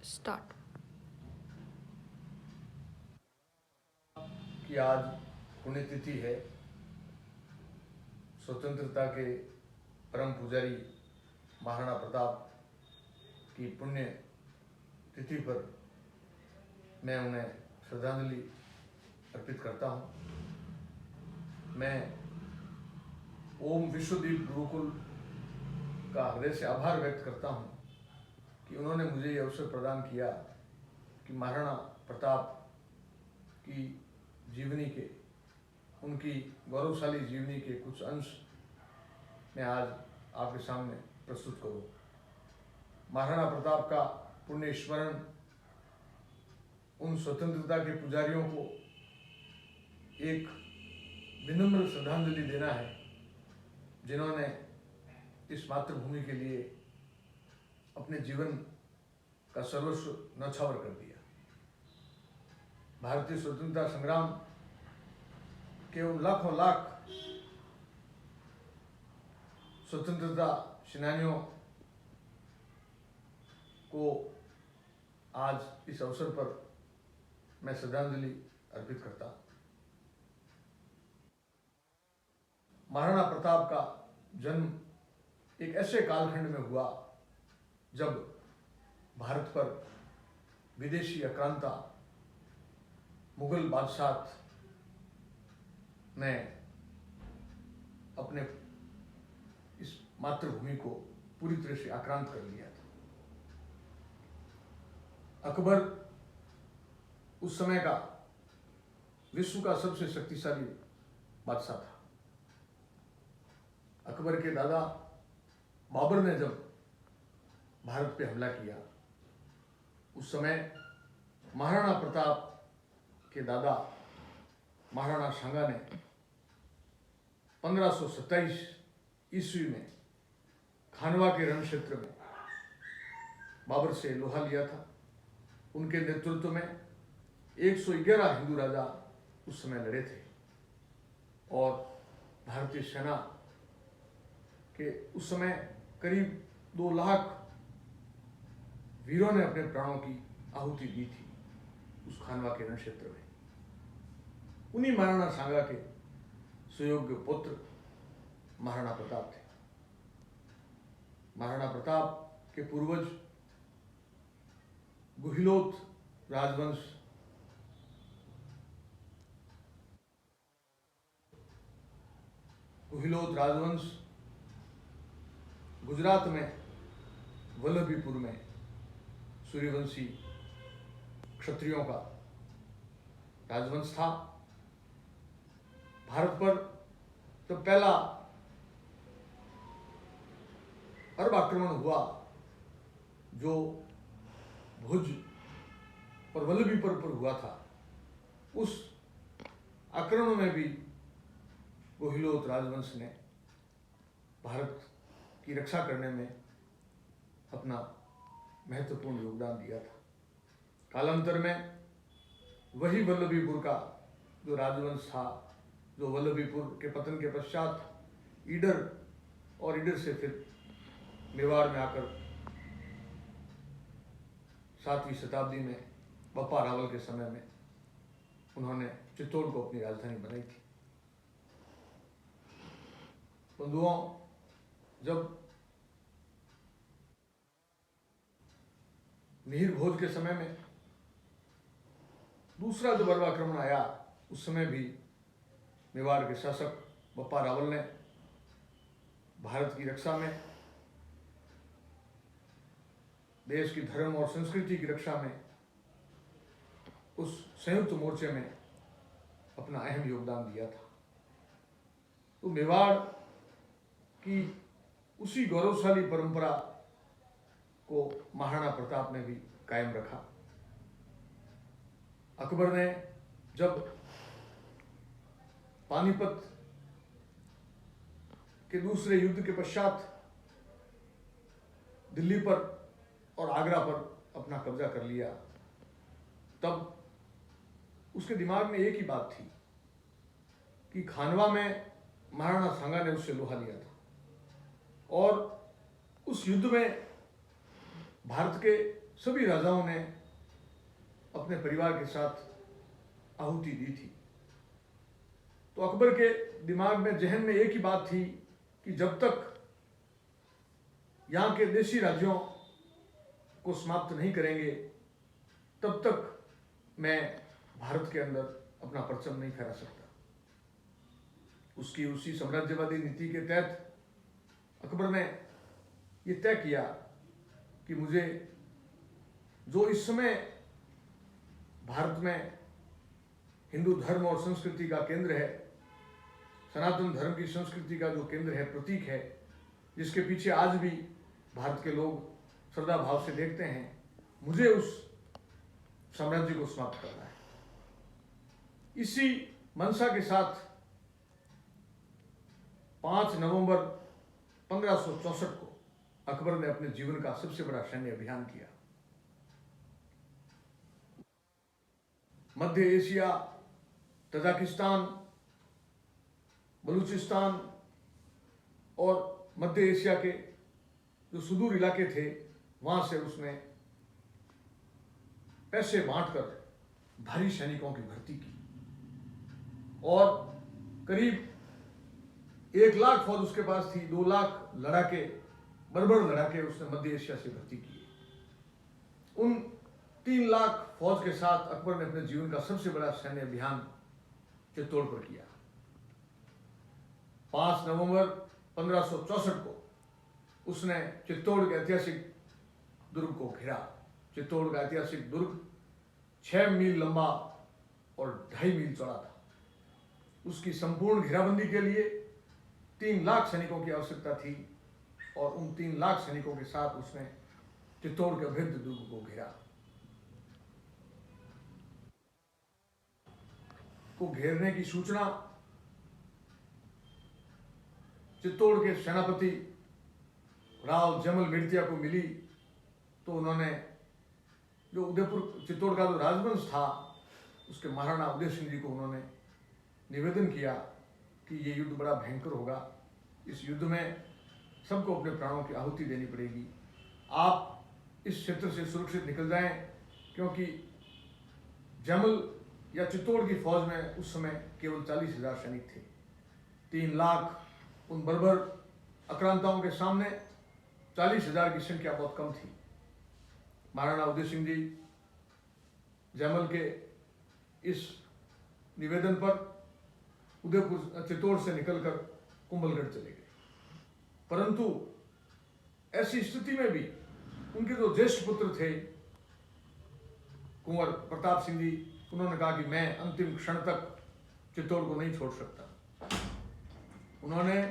Start. कि आज पुण्यतिथि है। स्वतंत्रता के परम पुजारी महाराणा प्रताप की पुण्य तिथि पर मैं उन्हें श्रद्धांजलि अर्पित करता हूँ। मैं ओम विश्वदीप गुरुकुल का हृदय से आभार व्यक्त करता हूँ कि उन्होंने मुझे ये अवसर प्रदान किया कि महाराणा प्रताप की जीवनी के, उनकी गौरवशाली जीवनी के कुछ अंश मैं आज आपके सामने प्रस्तुत करूं। महाराणा प्रताप का पुण्य स्मरण उन स्वतंत्रता के पुजारियों को एक विनम्र श्रद्धांजलि देना है जिन्होंने इस मातृभूमि के लिए अपने जीवन का सर्वस्व न्यौछावर कर दिया। भारतीय स्वतंत्रता संग्राम के उन लाखों लाख स्वतंत्रता सेनानियों को आज इस अवसर पर मैं श्रद्धांजलि अर्पित करता। महाराणा प्रताप का जन्म एक ऐसे कालखंड में हुआ जब भारत पर विदेशी आक्रांता मुगल बादशाह ने अपने इस मातृभूमि को पूरी तरह से आक्रांत कर लिया था। अकबर उस समय का विश्व का सबसे शक्तिशाली बादशाह था। अकबर के दादा बाबर ने जब भारत पे हमला किया उस समय महाराणा प्रताप के दादा महाराणा सांगा ने 1527 ईस्वी में खानवा के रण क्षेत्र में बाबर से लोहा लिया था। उनके नेतृत्व में 111 हिंदू राजा उस समय लड़े थे और भारतीय सेना के उस समय करीब 2 लाख वीरों ने अपने प्राणों की आहुति दी थी उस खानवा के रण क्षेत्र में। उन्हीं महाराणा सांगा के सुयोग्य पुत्र महाराणा प्रताप थे। महाराणा प्रताप के पूर्वज गुहिलोत राजवंश गुजरात में वल्लभीपुर में सूर्यवंशी क्षत्रियों का राजवंश था। भारत पर तो पहला अरब आक्रमण हुआ जो भुज और वल्लभीपुर पर हुआ था। उस आक्रमण में भी गुहिलोत राजवंश ने भारत की रक्षा करने में अपना महत्वपूर्ण योगदान दिया था। कालांतर में वही वल्लभीपुर का जो राजवंश था, जो वल्लभीपुर के पतन के पश्चात ईडर और ईडर से फिर मेवाड़ में आकर 7वीं शताब्दी में बप्पा रावल के समय में उन्होंने चित्तौड़ को अपनी राजधानी बनाई थी। बंधुओं, जब मिहिर भोज के समय में दूसरा जब अरब आक्रमण आया उस समय भी मेवाड़ के शासक बप्पा रावल ने भारत की रक्षा में, देश की धर्म और संस्कृति की रक्षा में उस संयुक्त मोर्चे में अपना अहम योगदान दिया था। तो मेवाड़ की उसी गौरवशाली परंपरा को महाराणा प्रताप ने भी कायम रखा। अकबर ने जब पानीपत के दूसरे युद्ध के पश्चात दिल्ली पर और आगरा पर अपना कब्जा कर लिया, तब उसके दिमाग में एक ही बात थी कि खानवा में महाराणा सांगा ने उससे लोहा लिया था और उस युद्ध में भारत के सभी राजाओं ने अपने परिवार के साथ आहुति दी थी। तो अकबर के दिमाग में, जहन में एक ही बात थी कि जब तक यहाँ के देशी राज्यों को समाप्त नहीं करेंगे तब तक मैं भारत के अंदर अपना परचम नहीं फहरा सकता। उसकी उसी साम्राज्यवादी नीति के तहत अकबर ने ये तय किया कि मुझे, जो इस समय भारत में हिंदू धर्म और संस्कृति का केंद्र है, सनातन धर्म की संस्कृति का जो केंद्र है, प्रतीक है, जिसके पीछे आज भी भारत के लोग श्रद्धा भाव से देखते हैं, मुझे उस साम्राज्य को समाप्त करना है। इसी मंशा के साथ 5 नवंबर 1564 को अकबर ने अपने जीवन का सबसे बड़ा सैन्य अभियान किया। मध्य एशिया, तजाकिस्तान, बलूचिस्तान और मध्य एशिया के जो सुदूर इलाके थे, वहां से उसने पैसे बांटकर भारी सैनिकों की भर्ती की और करीब 1 लाख फौज उसके पास थी। 2 लाख लड़ाके, बर्बर लड़ाके उसने मध्य एशिया से भर्ती किए। उन 3 लाख फौज के साथ अकबर ने अपने जीवन का सबसे बड़ा सैन्य अभियान चित्तौड़ पर किया। 5 नवंबर 1564 को उसने चित्तौड़ के ऐतिहासिक दुर्ग को घेरा। चित्तौड़ का ऐतिहासिक दुर्ग 6 मील लंबा और 2.5 मील चौड़ा था। उसकी संपूर्ण घेराबंदी के लिए 3 लाख सैनिकों की आवश्यकता थी और उन 3 लाख सैनिकों के साथ उसने चित्तौड़ के अभेद्य दुर्ग को घेरा। को घेरने की सूचना चित्तौड़ के सेनापति राव जमल मिर्तिया को मिली, तो उन्होंने, जो उदयपुर चित्तौड़ का जो राजवंश था, उसके महाराणा उदय सिंह जी को उन्होंने निवेदन किया कि ये युद्ध बड़ा भयंकर होगा, इस युद्ध में सबको अपने प्राणों की आहुति देनी पड़ेगी, आप इस क्षेत्र से सुरक्षित निकल जाएं, क्योंकि जमल या चित्तौड़ की फौज में उस समय केवल 40,000 सैनिक थे। 3 लाख उन बर्बर आक्रांताओं के सामने 40,000 की संख्या बहुत कम थी। महाराणा उदय सिंह जी जैमल के इस निवेदन पर उदयपुर चित्तौड़ से निकलकर कुंभलगढ़ चले गए। परंतु ऐसी स्थिति में भी उनके जो ज्येष्ठ पुत्र थे कुंवर प्रताप सिंह जी, उन्होंने कहा कि मैं अंतिम क्षण तक चित्तौड़ को नहीं छोड़ सकता। उन्होंने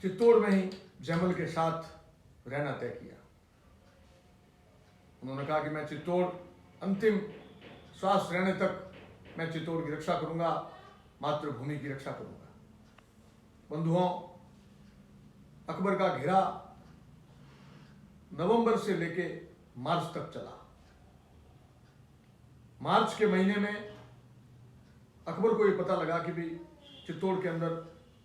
चित्तौड़ में ही जैमल के साथ रहना तय किया। उन्होंने कहा कि मैं चित्तौड़ अंतिम श्वास रहने तक मैं चित्तौड़ की रक्षा करूंगा, मातृभूमि की रक्षा करूंगा। बंधुओं, अकबर का घेरा नवंबर से लेके मार्च तक चला। मार्च के महीने में अकबर को ये पता लगा कि भी चित्तौड़ के अंदर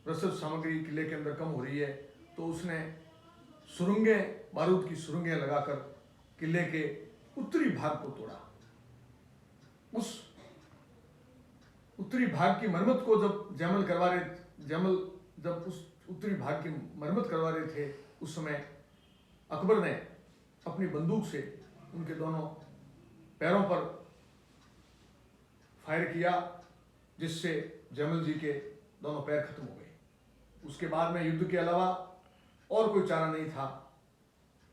रसद सामग्री किले के अंदर कम हो रही है, तो उसने सुरंगें, बारूद की सुरंगें लगाकर किले के उत्तरी भाग को तोड़ा। उस उत्तरी भाग की मरम्मत को जैमल जब उस उत्तरी भाग की मरम्मत करवा रहे थे, उस समय अकबर ने अपनी बंदूक से उनके दोनों पैरों पर फायर किया, जिससे जैमल जी के दोनों पैर खत्म हो गए। उसके बाद में युद्ध के अलावा और कोई चारा नहीं था,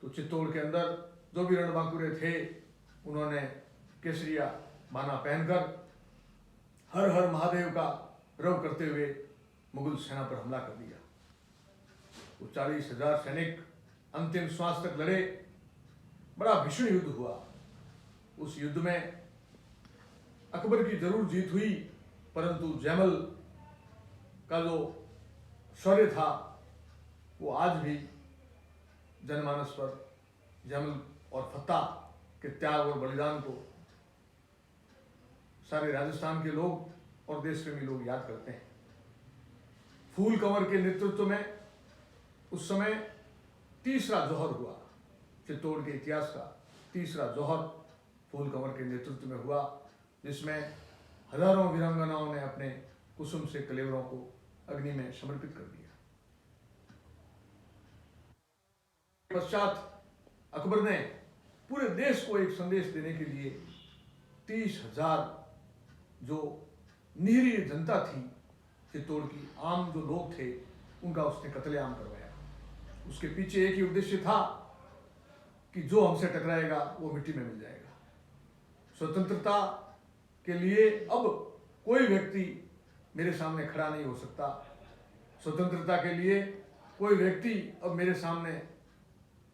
तो चित्तौड़ के अंदर जो भी रणबांकुरे थे, उन्होंने केसरिया बाना पहनकर हर हर महादेव का रव करते हुए मुगल सेना पर हमला कर दिया। वो 40,000 सैनिक अंतिम श्वास तक लड़े। बड़ा भीषण युद्ध हुआ। उस युद्ध में अकबर की जरूर जीत हुई, परंतु जैमल का जो शौर्य था वो आज भी जनमानस पर जैमल और फत्ता के त्याग और बलिदान को सारे राजस्थान के लोग और देश प्रेमी लोग याद करते हैं। फूल कंवर के नेतृत्व में उस समय तीसरा जौहर हुआ। चित्तौड़ के इतिहास का तीसरा जौहर फूल कंवर के नेतृत्व में हुआ, जिसमें हजारों वीरांगनाओं ने अपने कुसुम से कलेवरों को अग्नि में समर्पित कर दिया। पश्चात अकबर ने पूरे देश को एक संदेश देने के लिए 30,000 जो निरीह जनता थी चित्तौड़ की, आम जो लोग थे, उनका उसने कत्लेआम करवाया। उसके पीछे एक ही उद्देश्य था कि जो हमसे टकराएगा वो मिट्टी में मिल जाएगा। स्वतंत्रता के लिए अब कोई व्यक्ति मेरे सामने खड़ा नहीं हो सकता। स्वतंत्रता के लिए कोई व्यक्ति अब मेरे सामने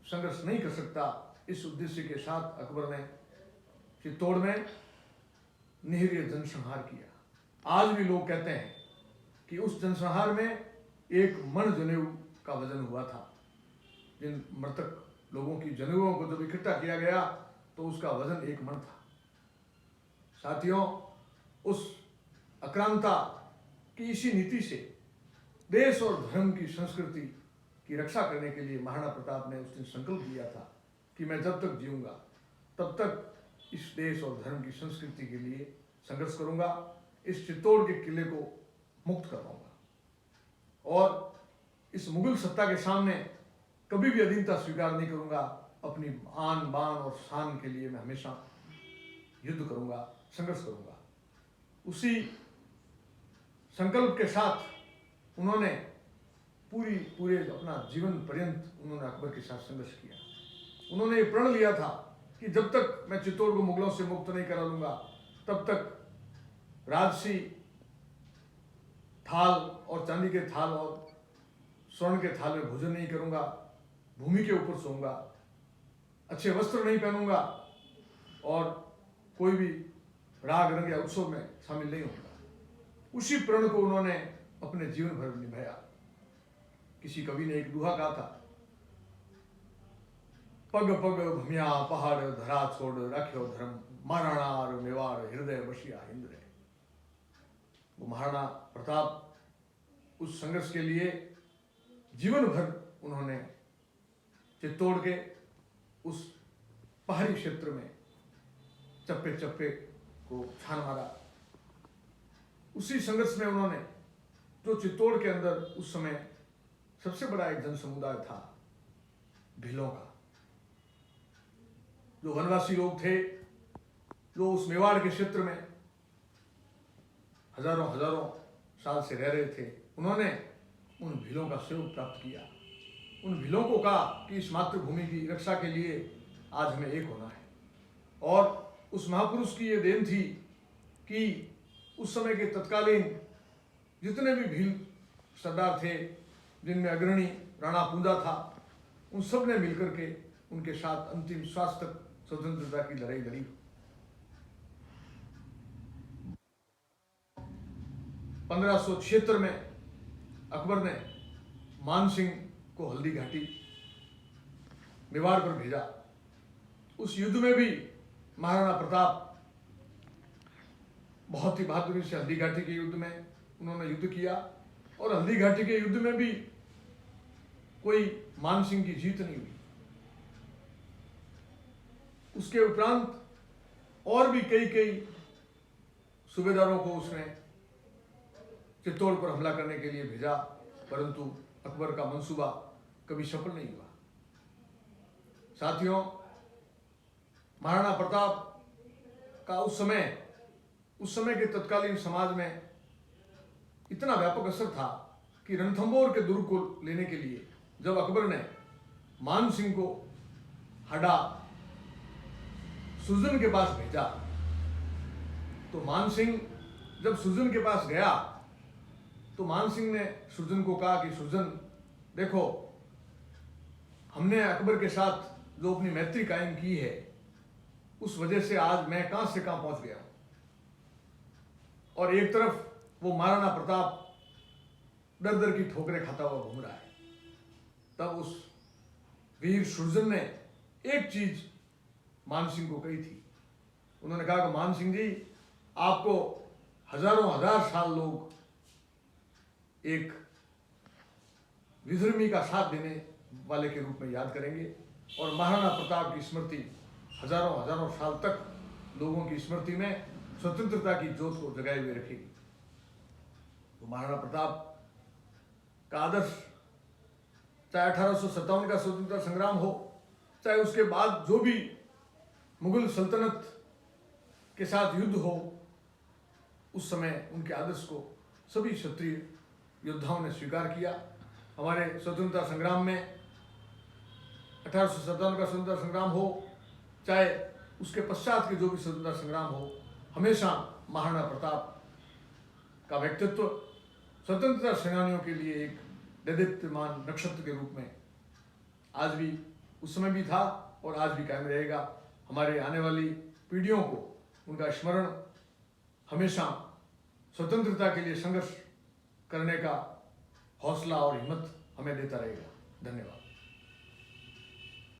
संघर्ष नहीं कर सकता। इस उद्देश्य के साथ अकबर ने चित्तौड़ में निरीह जनसंहार किया। आज भी लोग कहते हैं कि उस जनसंहार में एक मण जनेऊ का वजन हुआ था। जिन मृतक लोगों की जनेऊओं को जब इकट्ठा किया गया तो उसका वजन एक मण था। साथियों, उस आक्रांता की इसी नीति से देश और धर्म की संस्कृति की रक्षा करने के लिए महाराणा प्रताप ने उस दिन संकल्प लिया था कि मैं जब तक जीऊंगा तब तक इस देश और धर्म की संस्कृति के लिए संघर्ष करूंगा, इस चित्तौड़ के किले को मुक्त करवाऊंगा और इस मुगल सत्ता के सामने कभी भी अधीनता स्वीकार नहीं करूंगा। अपनी आन बान और शान के लिए मैं हमेशा युद्ध करूंगा, संघर्ष करूंगा। उसी संकल्प के साथ उन्होंने पूरे अपना जीवन पर्यंत उन्होंने अकबर के साथ संघर्ष किया। उन्होंने ये प्रण लिया था कि जब तक मैं चित्तौड़ को मुगलों से मुक्त नहीं करा लूंगा तब तक राजसी थाल और चांदी के थाल और स्वर्ण के थाल में भोजन नहीं करूंगा, भूमि के ऊपर सोऊंगा, अच्छे वस्त्र नहीं पहनूंगा और कोई भी राग रंग या उत्सव में शामिल नहीं होगा। उसी प्रण को उन्होंने अपने जीवन भर निभाया। किसी कवि ने एक दोहा कहा था, पग पग भमिया पहाड़ धरा छोड़ रख्यो धर्म, महाराणा और मेवाड़ हृदय बसिया इंद्र। वो महाराणा प्रताप उस संघर्ष के लिए जीवन भर उन्होंने चित्तौड़ के उस पहाड़ी क्षेत्र में चप्पे चप्पे को छान मारा। उसी संघर्ष में उन्होंने जो चित्तौड़ के अंदर उस समय सबसे बड़ा एक जन समुदाय था भीलों का, जो वनवासी लोग थे, जो उस मेवाड़ के क्षेत्र में हजारों साल से रह रहे थे, उन्होंने उन भीलों का सहयोग प्राप्त किया। उन भीलों को कहा कि इस मातृभूमि की रक्षा के लिए आज हमें एक होना है। और उस महापुरुष की ये देन थी कि उस समय के तत्कालीन जितने भी भील सरदार थे, जिनमें अग्रणी राणा पूंजा था, उन सब ने मिलकर के उनके साथ अंतिम श्वास तक स्वतंत्रता की लड़ाई लड़ी। 1576 में अकबर ने मान सिंह को हल्दी घाटी मेवाड़ पर भेजा। उस युद्ध में भी महाराणा प्रताप बहुत ही बहादुरी से हल्दी घाटी के युद्ध में उन्होंने युद्ध किया और हल्दी घाटी के युद्ध में भी कोई मान सिंह की जीत नहीं हुई। उसके उपरांत और भी कई सूबेदारों को उसने चित्तौड़ पर हमला करने के लिए भेजा, परंतु अकबर का मंसूबा कभी सफल नहीं हुआ। साथियों, महाराणा प्रताप का उस समय के तत्कालीन समाज में इतना व्यापक असर था कि रणथंभौर के दुर्ग को लेने के लिए जब अकबर ने मान सिंह को हडा सुरजन के पास भेजा, तो मान सिंह जब सुरजन के पास गया तो मान सिंह ने सुरजन को कहा कि सुरजन देखो, हमने अकबर के साथ जो अपनी मैत्री कायम की है उस वजह से आज मैं कहां से कहां पहुंच गया हूं। और एक तरफ वो महाराणा प्रताप दर दर की ठोकरें खाता हुआ घूम रहा है। तब उस वीर सुरजन ने एक चीज मान सिंह को कही थी। उन्होंने कहा कि मान सिंह जी, आपको हजार साल लोग एक विधर्मी का साथ देने वाले के रूप में याद करेंगे, और महाराणा प्रताप की स्मृति हजारों हजारों साल तक लोगों की स्मृति में स्वतंत्रता की ज्योत को जगाए हुए रखेगी। तो महाराणा प्रताप का आदर्श, चाहे 1857 का स्वतंत्रता संग्राम हो, चाहे उसके बाद जो भी मुगल सल्तनत के साथ युद्ध हो, उस समय उनके आदर्श को सभी क्षत्रिय योद्धाओं ने स्वीकार किया। हमारे स्वतंत्रता संग्राम में 1857 का स्वतंत्रता संग्राम हो, चाहे उसके पश्चात के जो भी स्वतंत्रता संग्राम हो, हमेशा महाराणा प्रताप का व्यक्तित्व स्वतंत्रता सेनानियों के लिए एक देदीप्यमान नक्षत्र के रूप में आज भी, उस समय भी था और आज भी कायम रहेगा। हमारे आने वाली पीढ़ियों को उनका स्मरण हमेशा स्वतंत्रता के लिए संघर्ष करने का हौसला और हिम्मत हमें देता रहेगा। धन्यवाद।